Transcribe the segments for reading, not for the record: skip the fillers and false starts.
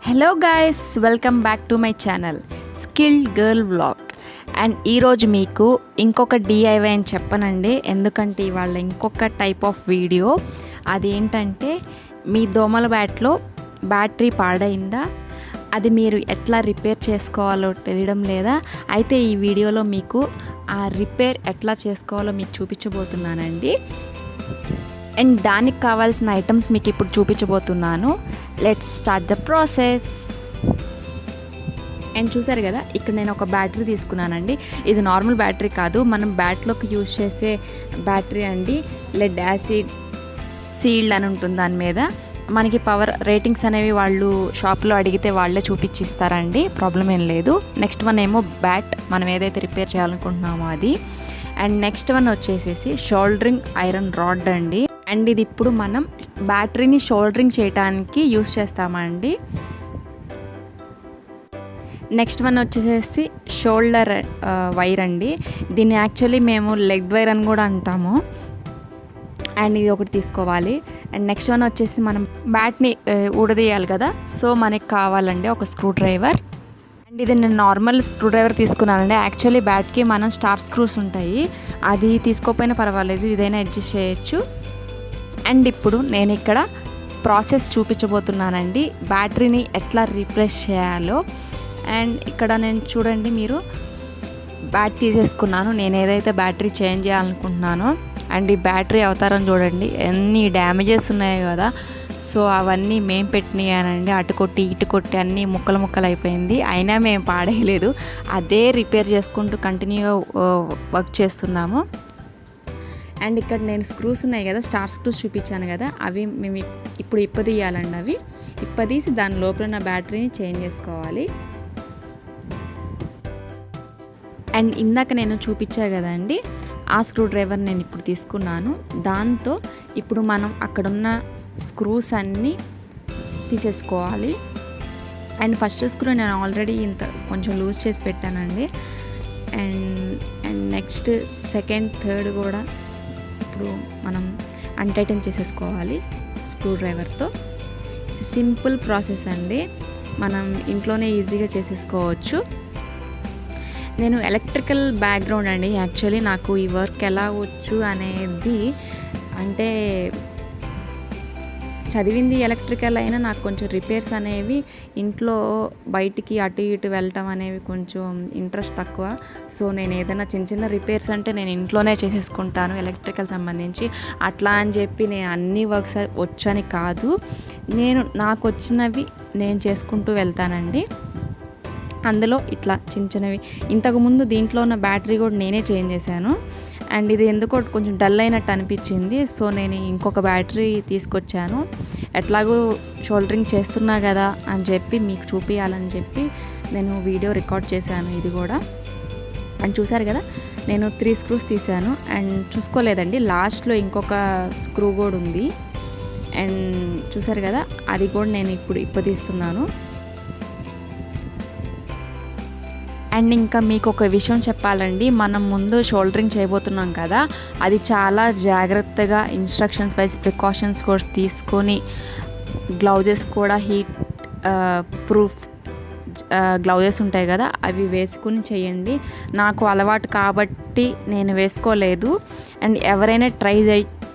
Hello guys, welcome back to my channel skilled girl vlog. And ఈరోజు మీకు ఇంకొక DIY అని చెప్పనండి, ఎందుకంటే ఇవాళ ఇంకొక టైప్ ఆఫ్ వీడియో. అదేంటంటే, మీ దోమల బ్యాట్లో బ్యాటరీ పాడైందా, అది మీరు ఎట్లా రిపేర్ చేసుకోవాలో తెలియడం లేదా? అయితే ఈ వీడియోలో మీకు ఆ రిపేర్ ఎట్లా చేసుకోవాలో మీకు చూపించబోతున్నానండి. అండ్ దానికి కావాల్సిన ఐటమ్స్ మీకు ఇప్పుడు చూపించబోతున్నాను. Let's start the process. And చూసారు కదా, ఇక్కడ నేను ఒక బ్యాటరీ తీసుకున్నానండి. ఇది నార్మల్ బ్యాటరీ కాదు, మనం బ్యాట్లోకి యూజ్ చేసే బ్యాటరీ అండి. లెడ్ యాసిడ్ సీల్డ్ అని ఉంటుంది దాని మీద. మనకి పవర్ రేటింగ్స్ అనేవి వాళ్ళు షాప్లో అడిగితే వాళ్ళే చూపించిస్తారండి, ప్రాబ్లం ఏం లేదు. నెక్స్ట్ వన్ ఏమో బ్యాట్, మనం ఏదైతే రిపేర్ చేయాలనుకుంటున్నామో అది. అండ్ నెక్స్ట్ వన్ వచ్చేసేసి షోల్డరింగ్ ఐరన్ రాడ్ అండి. అండ్ ఇది ఇప్పుడు మనం బ్యాటరీని షోల్డరింగ్ చేయడానికి యూస్ చేస్తామండి. నెక్స్ట్ వన్ వచ్చేసేసి షోల్డర్ వైర్ అండి. దీన్ని యాక్చువల్లీ మేము లెగ్ వైర్ అని కూడా అంటాము. అండ్ ఇది ఒకటి తీసుకోవాలి. అండ్ నెక్స్ట్ వన్ వచ్చేసి మనం బ్యాట్ని ఊడదీయాలి కదా, సో మనకి కావాలండి ఒక స్క్రూ డ్రైవర్. అండ్ ఇది నేను నార్మల్ స్క్రూ డ్రైవర్ తీసుకున్నానండి. యాక్చువల్లీ బ్యాట్కి మనం స్టార్ స్క్రూస్ ఉంటాయి, అది తీసుకోకపోయినా పర్వాలేదు, ఇదైనా అడ్జస్ట్ చేయొచ్చు. అండ్ ఇప్పుడు నేను ఇక్కడ ప్రాసెస్ చూపించబోతున్నానండి, బ్యాటరీని ఎట్లా రీప్లేస్ చేయాలో. అండ్ ఇక్కడ నేను చూడండి, మీరు బ్యాట్ తీసేసుకున్నాను, నేను ఏదైతే బ్యాటరీ చేంజ్ చేయాలనుకుంటున్నానో. అండ్ ఈ బ్యాటరీ అవతారం చూడండి, ఎన్ని డ్యామేజెస్ ఉన్నాయి కదా. సో అవన్నీ మేము పెట్టినాయనండి, అటు కొట్టి ఇటు కొట్టి అన్నీ ముక్కలు ముక్కలు అయిపోయింది. అయినా మేము పాడేయలేదు, అదే రిపేర్ చేసుకుంటూ కంటిన్యూగా వర్క్ చేస్తున్నాము. అండ్ ఇక్కడ నేను స్క్రూస్ ఉన్నాయి కదా, స్టార్ స్క్రూస్ చూపించాను కదా, అవి మేము ఇప్పుడు ఇప్పదీయాలండి. అవి ఇప్పదీసి దాని లోపల ఉన్న బ్యాటరీని చేంజ్ చేసుకోవాలి. అండ్ ఇందాక నేను చూపించా కదండి, ఆ స్క్రూ డ్రైవర్ నేను ఇప్పుడు తీసుకున్నాను. దాంతో ఇప్పుడు మనం అక్కడున్న స్క్రూస్ అన్నీ తీసేసుకోవాలి. అండ్ ఫస్ట్ స్క్రూ నేను ఆల్రెడీ కొంచెం లూజ్ చేసి పెట్టానండి. అండ్ నెక్స్ట్ సెకండ్ థర్డ్ కూడా ఇప్పుడు మనం అన్టైటన్ చేసేసుకోవాలి స్క్రూ డ్రైవర్తో. సింపుల్ ప్రాసెస్ అండి, మనం ఇంట్లోనే ఈజీగా చేసేసుకోవచ్చు. నేను ఎలక్ట్రికల్ బ్యాక్గ్రౌండ్ అండి, యాక్చువల్లీ నాకు ఈ వర్క్ ఎలా వచ్చు అనేది, అంటే చదివింది ఎలక్ట్రికల్ అయినా నాకు కొంచెం రిపేర్స్ అనేవి ఇంట్లో బయటికి అటు ఇటు వెళ్ళటం అనేవి కొంచెం ఇంట్రెస్ట్ తక్కువ. సో నేను ఏదైనా చిన్న చిన్న రిపేర్స్ అంటే నేను ఇంట్లోనే చేసేసుకుంటాను ఎలక్ట్రికల్ సంబంధించి. అట్లా అని చెప్పి నేను అన్ని వర్క్స్ వచ్చని కాదు, నాకు వచ్చినవి నేను చేసుకుంటూ వెళ్తానండి. అందులో ఇట్లా చిన్న చిన్నవి, ఇంతకుముందు దీంట్లో ఉన్న బ్యాటరీ కూడా నేనే చేంజ్ చేశాను. అండ్ ఇది ఎందుకో కొంచెం డల్ అయినట్టు అనిపించింది, సో నేను ఇంకొక బ్యాటరీ తీసుకొచ్చాను. ఎట్లాగో షోల్డరింగ్ చేస్తున్నా కదా అని చెప్పి మీకు చూపించాలని చెప్పి నేను వీడియో రికార్డ్ చేశాను ఇది కూడా. అండ్ చూసారు కదా, నేను 3 స్క్రూస్ తీసాను. అండ్ చూసుకోలేదండి, లాస్ట్లో ఇంకొక స్క్రూ కూడా ఉంది. అండ్ చూసారు కదా, అది కూడా నేను ఇప్పుడు ఇప్పదీస్తున్నాను. అండ్ ఇంకా మీకు ఒక విషయం చెప్పాలండి, మనం ముందు షోల్డరింగ్ చేయబోతున్నాం కదా, అది చాలా జాగ్రత్తగా ఇన్స్ట్రక్షన్స్ వైజ్ ప్రికాషన్స్ కూడా తీసుకొని, గ్లౌజెస్ కూడా హీట్ ప్రూఫ్ గ్లౌజెస్ ఉంటాయి కదా, అవి వేసుకుని చేయండి. నాకు అలవాటు కాబట్టి నేను వేసుకోలేదు. అండ్ ఎవరైనా ట్రై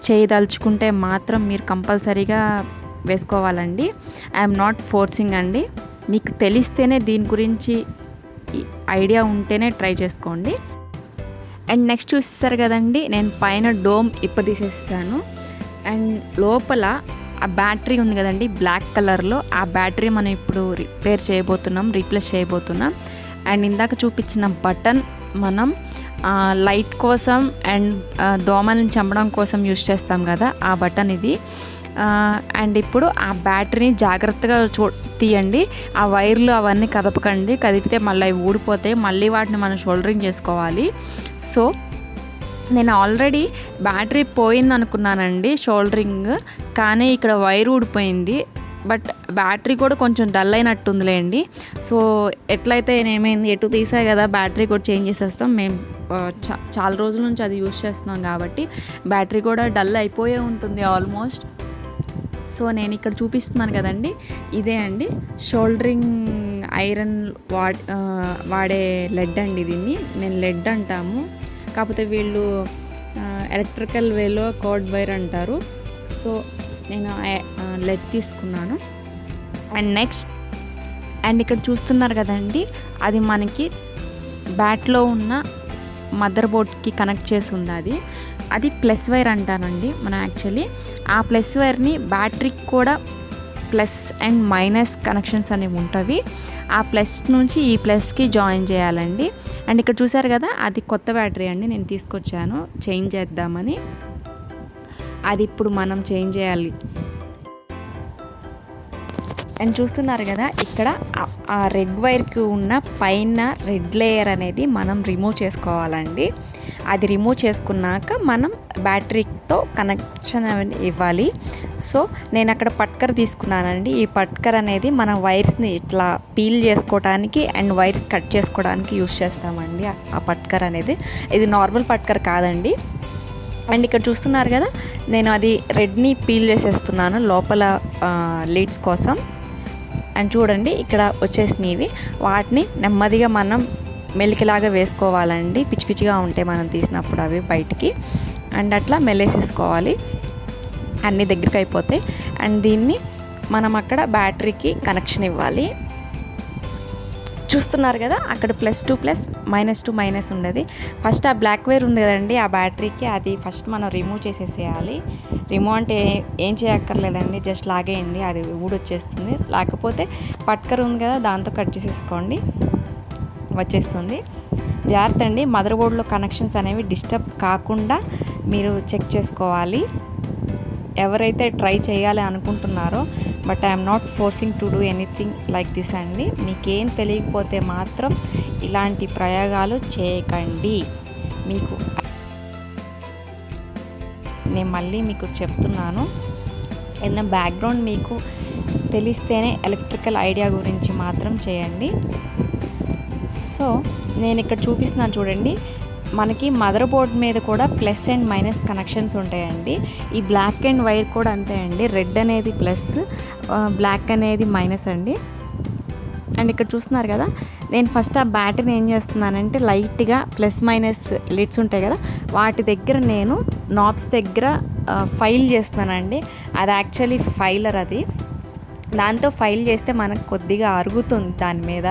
చేయదలుచుకుంటే మాత్రం మీరు కంపల్సరీగా వేసుకోవాలండి. ఐఎమ్ నాట్ ఫోర్సింగ్ అండి, మీకు తెలిస్తేనే, దీని గురించి ఐడియా ఉంటేనే ట్రై చేసుకోండి. అండ్ నెక్స్ట్ చూస్తారు కదండి, నేను పైన డోమ్ ఇప్పదీసేసాను. అండ్ లోపల ఆ బ్యాటరీ ఉంది కదండి బ్లాక్ కలర్లో, ఆ బ్యాటరీ మనం ఇప్పుడు రీప్లేస్ చేయబోతున్నాం. అండ్ ఇందాక చూపించిన బటన్ మనం లైట్ కోసం అండ్ దోమలను చంపడం కోసం యూజ్ చేస్తాం కదా, ఆ బటన్ ఇది. అండ్ ఇప్పుడు ఆ బ్యాటరీని జాగ్రత్తగా తీయండి, ఆ వైర్లు అవన్నీ కదపకండి, కదిపితే మళ్ళీ అవి ఊడిపోతాయి, మళ్ళీ వాటిని మనం షోల్డరింగ్ చేసుకోవాలి. సో నేను ఆల్రెడీ బ్యాటరీ పోయింది అనుకున్నానండి షోల్డరింగ్, కానీ ఇక్కడ వైర్ ఊడిపోయింది. బట్ బ్యాటరీ కూడా కొంచెం డల్ అయినట్టుందిలేండి. సో ఎట్లయితే ఏమైంది, ఎటు తీసాయి కదా, బ్యాటరీ కూడా చేంజ్ చేసేస్తాం. మేము చాలా రోజుల నుంచి అది యూజ్ చేస్తున్నాం కాబట్టి బ్యాటరీ కూడా డల్ అయిపోయే ఉంటుంది ఆల్మోస్ట్. సో నేను ఇక్కడ చూపిస్తున్నాను కదండి, ఇదే అండి షోల్డరింగ్ ఐరన్ వాడే లెడ్ అండి. దీన్ని మేము లెడ్ అంటాము, కాకపోతే వీళ్ళు ఎలక్ట్రికల్ వేలో కార్డ్ వైర్ అంటారు. సో నేను లెడ్ తీసుకున్నాను. అండ్ ఇక్కడ చూస్తున్నారు కదండి, అది మనకి బ్యాట్లో ఉన్న మదర్ బోర్డ్కి కనెక్ట్ చేసి ఉంది. అది ప్లస్ వైర్ అంటానండి మనం యాక్చువల్లీ. ఆ ప్లస్ వైర్ని బ్యాటరీకి కూడా ప్లస్ అండ్ మైనస్ కనెక్షన్స్ అనేవి ఉంటాయి. ఆ ప్లస్ నుంచి ఈ ప్లస్కి జాయిన్ చేయాలండి. అండ్ ఇక్కడ చూసారు కదా, అది కొత్త బ్యాటరీ అండి, నేను తీసుకొచ్చాను చేంజ్ చేద్దామని. అది ఇప్పుడు మనం చేంజ్ చేయాలి. అండ్ చూస్తున్నారు కదా, ఇక్కడ ఆ రెడ్ వైర్కి ఉన్న పైన రెడ్ లేయర్ అనేది మనం రిమూవ్ చేసుకోవాలండి. అది రిమూవ్ చేసుకున్నాక మనం బ్యాటరీతో కనెక్షన్ ఇవ్వాలి. సో నేను అక్కడ పట్కర్ తీసుకున్నానండి. ఈ పట్కర్ అనేది మనం వైర్స్ని ఇట్లా పీల్ చేసుకోవడానికి అండ్ వైర్స్ కట్ చేసుకోవడానికి యూస్ చేస్తామండి. ఆ పట్కర్ అనేది ఇది నార్మల్ పట్కర్ కాదండి. అండ్ ఇక్కడ చూస్తున్నారు కదా, నేను అది రెడ్ని పీల్ చేసేస్తున్నాను లోపల లీడ్స్ కోసం. అండ్ చూడండి ఇక్కడ వచ్చేసినవి, వాటిని నెమ్మదిగా మనం మెలికలాగా వేసుకోవాలండి. పిచ్చి పిచ్చిగా ఉంటాయి మనం తీసినప్పుడు అవి బయటికి. అండ్ అట్లా మెల్లేసేసుకోవాలి, అన్నీ దగ్గరికి అయిపోతాయి. అండ్ దీన్ని మనం అక్కడ బ్యాటరీకి కనెక్షన్ ఇవ్వాలి. చూస్తున్నారు కదా, అక్కడ +2 ప్లస్ -2 మైనస్ ఉండేది. ఫస్ట్ ఆ బ్లాక్ వైర్ ఉంది కదండి ఆ బ్యాటరీకి, అది ఫస్ట్ మనం రిమూవ్ చేసేసేయాలి. రిమూవ్ అంటే ఏం చేయక్కర్లేదండి, జస్ట్ లాగేయండి, అది ఊడొచ్చేస్తుంది. లేకపోతే పట్కర్ ఉంది కదా, దాంతో కట్ చేసేసుకోండి, వచ్చేస్తుంది. జాగ్రత్త అండి, మదర్ బోర్డ్లో కనెక్షన్స్ అనేవి డిస్టర్బ్ కాకుండా మీరు చెక్ చేసుకోవాలి. ఎవరైతే ట్రై చేయాలి అనుకుంటున్నారో, but I'm not forcing to do anything like this అండి. మీకేం తెలియకపోతే మాత్రం ఇలాంటి ప్రయోగాలు చేయకండి. నేను మళ్ళీ మీకు చెప్తున్నాను, ఏదైనా బ్యాక్గ్రౌండ్ మీకు తెలిస్తేనే ఎలక్ట్రికల్ ఐడియా గురించి మాత్రం చేయండి. సో నేను ఇక్కడ చూపిస్తున్నాను చూడండి, మనకి మదర్ బోర్డ్ మీద కూడా ప్లస్ అండ్ మైనస్ కనెక్షన్స్ ఉంటాయండి. ఈ బ్లాక్ అండ్ వైర్ కూడా అంతే అండి, రెడ్ అనేది ప్లస్, బ్లాక్ అనేది మైనస్ అండి. అండ్ ఇక్కడ చూస్తున్నారు కదా, నేను ఫస్ట్ ఆ బ్యాటరీని ఏం చేస్తున్నానంటే లైట్గా ప్లస్ మైనస్ లిడ్స్ ఉంటాయి కదా, వాటి దగ్గర నేను నాబ్స్ దగ్గర ఫైల్ చేస్తున్నానండి. అది యాక్చువల్లీ ఫైలర్, అది దాంతో ఫైల్ చేస్తే మనకు కొద్దిగా అరుగుతుంది, దాని మీద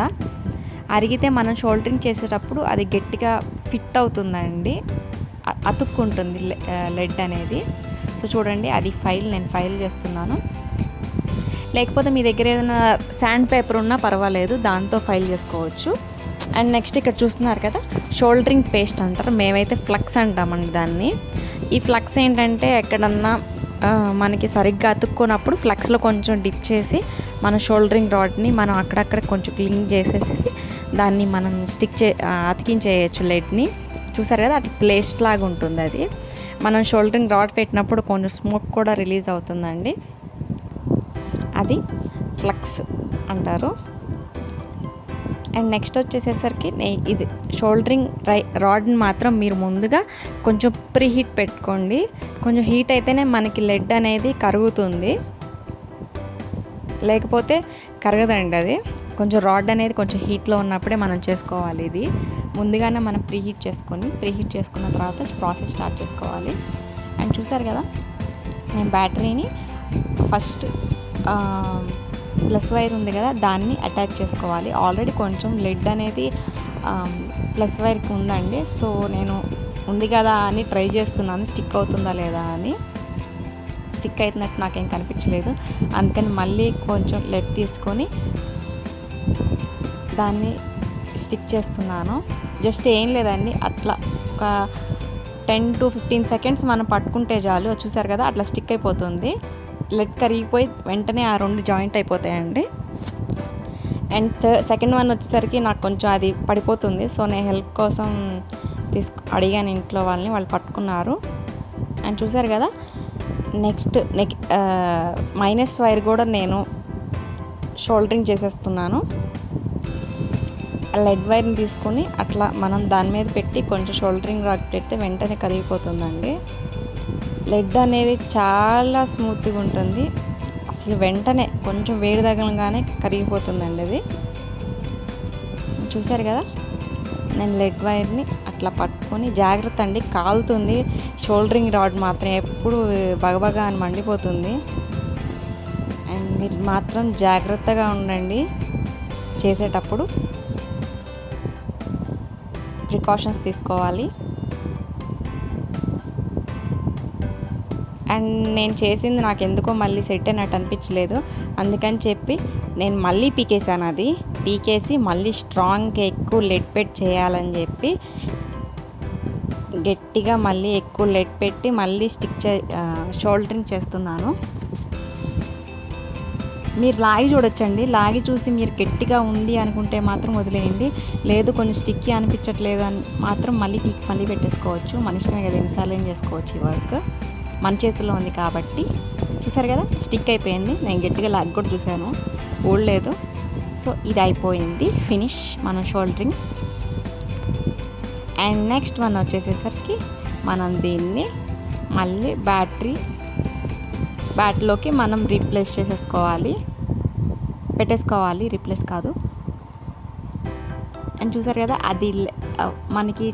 అరిగితే మనం షోల్డరింగ్ చేసేటప్పుడు అది గట్టిగా ఫిట్ అవుతుందండి, అతుక్కుంటుంది లెడ్ అనేది. సో చూడండి, అది నేను ఫైల్ చేస్తున్నాను. లేకపోతే మీ దగ్గర ఏదైనా శాండ్ పేపర్ ఉన్నా పర్వాలేదు, దాంతో ఫైల్ చేసుకోవచ్చు. అండ్ నెక్స్ట్ ఇక్కడ చూస్తున్నారు కదా, షోల్డరింగ్ పేస్ట్ అంటారు, మేమైతే ఫ్లక్స్ అంటామండి దాన్ని. ఈ ఫ్లక్స్ ఏంటంటే ఎక్కడన్నా మనకి సరిగ్గా అతుక్కున్నప్పుడు ఫ్లక్స్లో కొంచెం డిప్ చేసి మన షోల్డరింగ్ రాడ్ని మనం అక్కడక్కడ కొంచెం క్లీన్ చేసేసి దాన్ని మనం అతికించేయచ్చు లెడ్ని. చూసారు కదా, అట్లా పేస్ట్ లాగా ఉంటుంది. అది మనం షోల్డరింగ్ రాడ్ పెట్టినప్పుడు కొంచెం స్మోక్ కూడా రిలీజ్ అవుతుందండి, అది ఫ్లక్స్ అంటారు. అండ్ నెక్స్ట్ వచ్చేసేసరికి ఇది షోల్డరింగ్ రాడ్ని మాత్రం మీరు ముందుగా కొంచెం ప్రీ హీట్ పెట్టుకోండి. కొంచెం హీట్ అయితేనే మనకి లెడ్ అనేది కరుగుతుంది, లేకపోతే కరగదండి. అది కొంచెం రాడ్ అనేది కొంచెం హీట్లో ఉన్నప్పుడే మనం చేసుకోవాలి. ఇది ముందుగానే మనం ప్రీ హీట్ చేసుకున్న తర్వాత ప్రాసెస్ స్టార్ట్ చేసుకోవాలి. అండ్ చూసారు కదా, నేను బ్యాటరీని ఫస్ట్ ప్లస్ వైర్ ఉంది కదా, దాన్ని అటాచ్ చేసుకోవాలి. ఆల్రెడీ కొంచెం లెడ్ అనేది ప్లస్ వైర్కి ఉందండి. సో నేను ఉంది కదా అని ట్రై చేస్తున్నాను, స్టిక్ అవుతుందా లేదా అని. స్టిక్ అవుతున్నట్టు నాకేం కనిపించలేదు, అందుకని మళ్ళీ కొంచెం లెడ్ తీసుకొని దాన్ని స్టిక్ చేస్తున్నాను. జస్ట్ ఏం లేదండి, అట్లా ఒక 10 to 15 seconds మనం పట్టుకుంటే చాలు. చూసారు కదా, అట్లా స్టిక్ అయిపోతుంది. లెడ్ కరిగిపోయి వెంటనే ఆ రెండు జాయింట్ అయిపోతాయండి. అండ్ సెకండ్ వన్ వచ్చేసరికి నాకు కొంచెం అది పడిపోతుంది. సో నేను హెల్ప్ కోసం అడిగాను ఇంట్లో వాళ్ళని, వాళ్ళు పట్టుకున్నారు. అండ్ చూసారు కదా, నెక్స్ట్ మైనస్ వైర్ కూడా నేను షోల్డరింగ్ చేసేస్తున్నాను. లెడ్ వైర్ని తీసుకొని అట్లా మనం దాని మీద పెట్టి కొంచెం షోల్డరింగ్ రాడ్ పెడితే వెంటనే కరిగిపోతుందండి. లెడ్ అనేది చాలా స్మూత్గా ఉంటుంది, అసలు వెంటనే కొంచెం వేడి తగలగానే కరిగిపోతుందండి అది. చూసారు కదా, నేను లెడ్ వైర్ని అట్లా పట్టుకొని జాగ్రత్త అండి, కాలుతుంది. షోల్డరింగ్ రాడ్ మాత్రం ఎప్పుడు బగబగా అని మండిపోతుంది. అండ్ మీరు మాత్రం జాగ్రత్తగా ఉండండి చేసేటప్పుడు, ప్రికాషన్స్ తీసుకోవాలి. అండ్ నేను చేసింది నాకు ఎందుకో మళ్ళీ సెట్ అయినట్టు అనిపించలేదు, అందుకని చెప్పి నేను మళ్ళీ పీకేసాను. అది పీకేసి మళ్ళీ స్ట్రాంగ్గా ఎక్కువ లెడ్ పెట్టి చేయాలని చెప్పి గట్టిగా మళ్ళీ ఎక్కువ లెడ్ పెట్టి మళ్ళీ షోల్డరింగ్ చేస్తున్నాను. మీరు లాగి చూడొచ్చండి, లాగి చూసి మీరు గట్టిగా ఉంది అనుకుంటే మాత్రం వదిలేయండి. లేదు కొంచెం స్టిక్కీ అనిపించట్లేదు అని మాత్రం మళ్ళీ పెట్టేసుకోవచ్చు. మన ఇష్టమే కదా, ఎన్నిసార్లు ఏం చేసుకోవచ్చు. ఈ వర్క్ మన చేతుల్లో ఉంది కాబట్టి. చూసారు కదా, స్టిక్ అయిపోయింది. నేను గట్టిగా లాగ్ కూడా చూశాను, ఊడలేదు. సో ఇది అయిపోయింది ఫినిష్ మన షోల్డరింగ్. అండ్ నెక్స్ట్ వన్ వచ్చేసేసరికి మనం దీన్ని మళ్ళీ బ్యాటరీలోకి మనం రీప్లేస్ పెట్టేసుకోవాలి, రీప్లేస్ కాదు. అండ్ చూసారు కదా, అది మనకి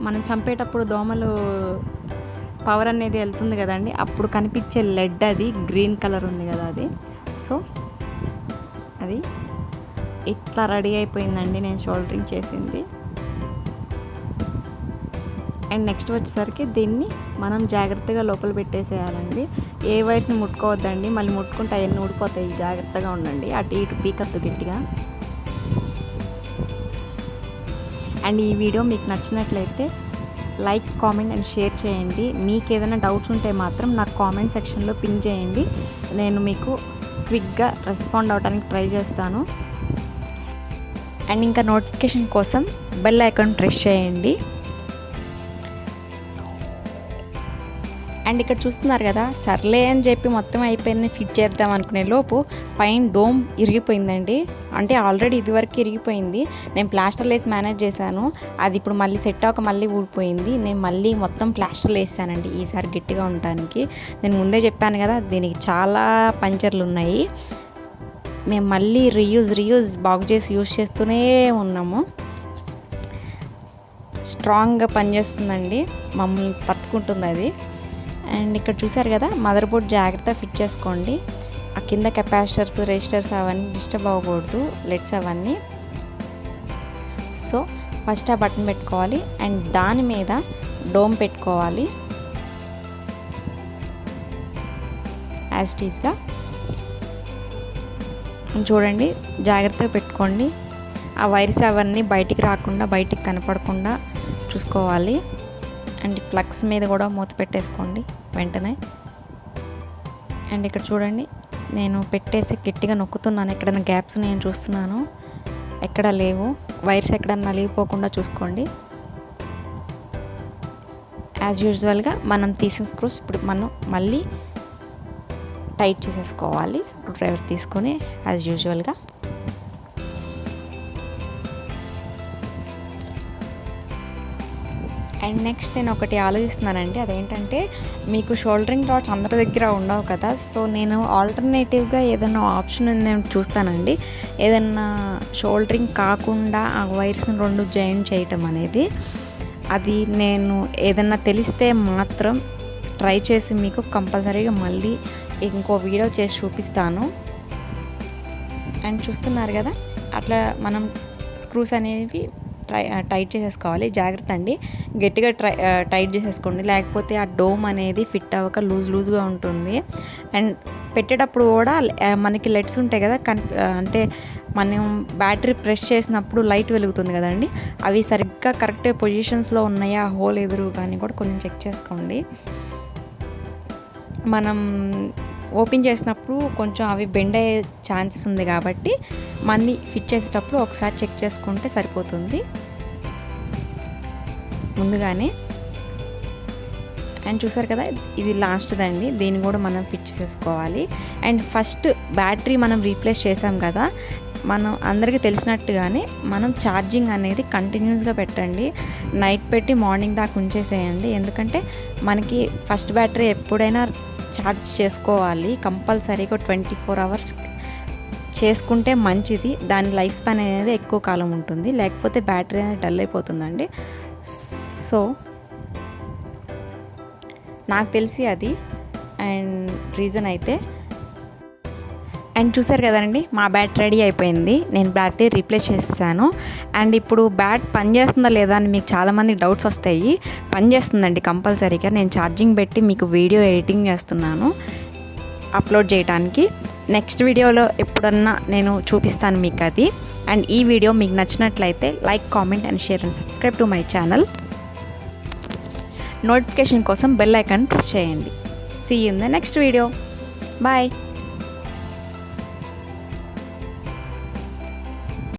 మనం చంపేటప్పుడు దోమలు పవర్ అనేది వెళ్తుంది కదండి, అప్పుడు కనిపించే లెడ్ అది గ్రీన్ కలర్ ఉంది కదా అది. సో అది ఇట్లా రెడీ అయిపోయిందండి నేను షోల్డరింగ్ చేసింది. అండ్ నెక్స్ట్ వచ్చేసరికి దీన్ని మనం జాగ్రత్తగా లోపల పెట్టేసేయాలండి. ఏ వైర్స్ని ముట్టుకోవద్దండి, మళ్ళీ ముట్టుకుంటే అవన్నీ ఊడిపోతాయి. జాగ్రత్తగా ఉండండి, అటు ఇటు పీకద్దు గట్టిగా. అండ్ ఈ వీడియో మీకు నచ్చినట్లయితే లైక్, కామెంట్ అండ్ షేర్ చేయండి. మీకు ఏదైనా డౌట్స్ ఉంటే మాత్రం నాకు కామెంట్ సెక్షన్లో పిన్ చేయండి, నేను మీకు క్విక్గా రెస్పాండ్ అవ్వడానికి ట్రై చేస్తాను. అండ్ ఇంకా నోటిఫికేషన్ కోసం బెల్ ఐకాన్ ప్రెస్ చేయండి. అండ్ ఇక్కడ చూస్తున్నారు కదా, సర్లే అని చెప్పి మొత్తం అయిపోయింది ఫిట్ చేద్దాం అనుకునే లోపు పైన డోమ్ ఇరిగిపోయిందండి. అంటే ఆల్రెడీ ఇదివరకు ఇరిగిపోయింది, నేను ప్లాస్టర్లు వేసి మేనేజ్ చేశాను. అది ఇప్పుడు మళ్ళీ సెట్ అవ్వక మళ్ళీ ఊడిపోయింది. నేను మళ్ళీ మొత్తం ప్లాస్టర్లు వేసానండి ఈసారి గట్టిగా ఉండడానికి. నేను ముందే చెప్పాను కదా, దీనికి చాలా పంచర్లు ఉన్నాయి. మేము మళ్ళీ రీయూజ్ బాగు చేసి యూజ్ చేస్తూనే ఉన్నాము. స్ట్రాంగ్గా పనిచేస్తుందండి, మమ్మల్ని తట్టుకుంటుంది అది. అండ్ ఇక్కడ చూసారు కదా, మదర్ బోర్డ్ జాగ్రత్తగా ఫిట్ చేసుకోండి. ఆ కింద కెపాసిటర్స్, రెసిస్టర్స్ అవన్నీ డిస్టర్బ్ అవ్వకూడదు, లెడ్స్ అవన్నీ. సో ఫస్ట్ ఆ బటన్ పెట్టుకోవాలి అండ్ దాని మీద డోమ్ పెట్టుకోవాలి యాజ్ ఇట్ ఈస్గా. చూడండి, జాగ్రత్తగా పెట్టుకోండి. ఆ వైర్స్ అవన్నీ బయటికి రాకుండా, బయటికి కనపడకుండా చూసుకోవాలి. అండ్ ఫ్లక్స్ మీద కూడా మూత పెట్టేసుకోండి వెంటనే. అండ్ ఇక్కడ చూడండి, నేను పెట్టేసి గట్టిగా నొక్కుతున్నాను. ఎక్కడైనా గ్యాప్స్ నేను చూస్తున్నాను, ఎక్కడ లేవు. వైర్స్ ఎక్కడన్నా నలిగిపోకుండా చూసుకోండి. యాజ్ యూజువల్గా మనం తీసిన స్క్రూస్ ఇప్పుడు మనం మళ్ళీ టైట్ చేసేసుకోవాలి. స్క్రూ డ్రైవర్ తీసుకొని యాజ్ యూజువల్గా. అండ్ నెక్స్ట్ నేను ఒకటి ఆలోచిస్తున్నానండి, అదేంటంటే మీకు షోల్డరింగ్ రాడ్స్ అందరి దగ్గర ఉండవు కదా. సో నేను ఆల్టర్నేటివ్గా ఏదైనా ఆప్షన్ ఉందేమో చూస్తానండి. ఏదైనా షోల్డరింగ్ కాకుండా ఆ వైర్స్ని రెండు జాయిన్ చేయటం అనేది, అది నేను ఏదైనా తెలిస్తే మాత్రం ట్రై చేసి మీకు కంపల్సరీగా మళ్ళీ ఇంకో వీడియో చేసి చూపిస్తాను. అండ్ చూస్తున్నారు కదా, అట్లా మనం స్క్రూస్ అనేవి టైట్ చేసేసుకోవాలి. జాగ్రత్త అండి, గట్టిగా టైట్ చేసేసుకోండి, లేకపోతే ఆ డోమ్ అనేది ఫిట్ అవ్వక లూజ్గా ఉంటుంది. అండ్ పెట్టేటప్పుడు కూడా మనకి లెడ్స్ ఉంటాయి కదా, అంటే మనం బ్యాటరీ ప్రెస్ చేసినప్పుడు లైట్ వెలుగుతుంది కదండి, అవి సరిగ్గా కరెక్ట్ పొజిషన్స్లో ఉన్నాయా, హోల్ ఎదురు కానీ కూడా కొంచెం చెక్ చేసుకోండి. మనం ఓపెన్ చేసినప్పుడు కొంచెం అవి బెండ్ అయ్యే ఛాన్సెస్ ఉంది కాబట్టి మళ్ళీ ఫిట్ చేసేటప్పుడు ఒకసారి చెక్ చేసుకుంటే సరిపోతుంది ముందుగానే. అండ్ చూసారు కదా, ఇది లాస్ట్దండి, దీన్ని కూడా మనం ఫిట్ చేసుకోవాలి. అండ్ ఫస్ట్ బ్యాటరీ మనం రీప్లేస్ చేసాం కదా, మనం అందరికీ తెలిసినట్టుగానే మనం ఛార్జింగ్ అనేది కంటిన్యూస్గా పెట్టండి. నైట్ పెట్టి మార్నింగ్ దాకా ఉంచేసేయండి, ఎందుకంటే మనకి ఫస్ట్ బ్యాటరీ ఎప్పుడైనా ఛార్జ్ చేసుకోవాలి కంపల్సరీగా. 24 అవర్స్ చేసుకుంటే మంచిది. దాని లైఫ్ స్పాన్ అనేది ఎక్కువ కాలం ఉంటుంది, లేకపోతే బ్యాటరీ అనేది డల్ అయిపోతుందండి. సో నాకు తెలిసి అది అండ్ రీజన్ అయితే. అండ్ చూసారు కదండి, మా బ్యాట్ రెడీ అయిపోయింది. నేను బ్యాటరీ రీప్లేస్ చేసేసాను. అండ్ ఇప్పుడు బ్యాట్ పనిచేస్తుందా లేదా అని మీకు చాలామంది డౌట్స్ వస్తాయి. పనిచేస్తుందండి కంపల్సరీగా. నేను ఛార్జింగ్ పెట్టి మీకు వీడియో ఎడిటింగ్ చేస్తున్నాను అప్లోడ్ చేయడానికి. నెక్స్ట్ వీడియోలో ఎప్పుడన్నా నేను చూపిస్తాను మీకు అది. అండ్ ఈ వీడియో మీకు నచ్చినట్లయితే like, comment and share and subscribe to my channel. Notification కోసం బెల్ ఐకాన్ ప్రెస్ చేయండి. See you in the next video. Bye.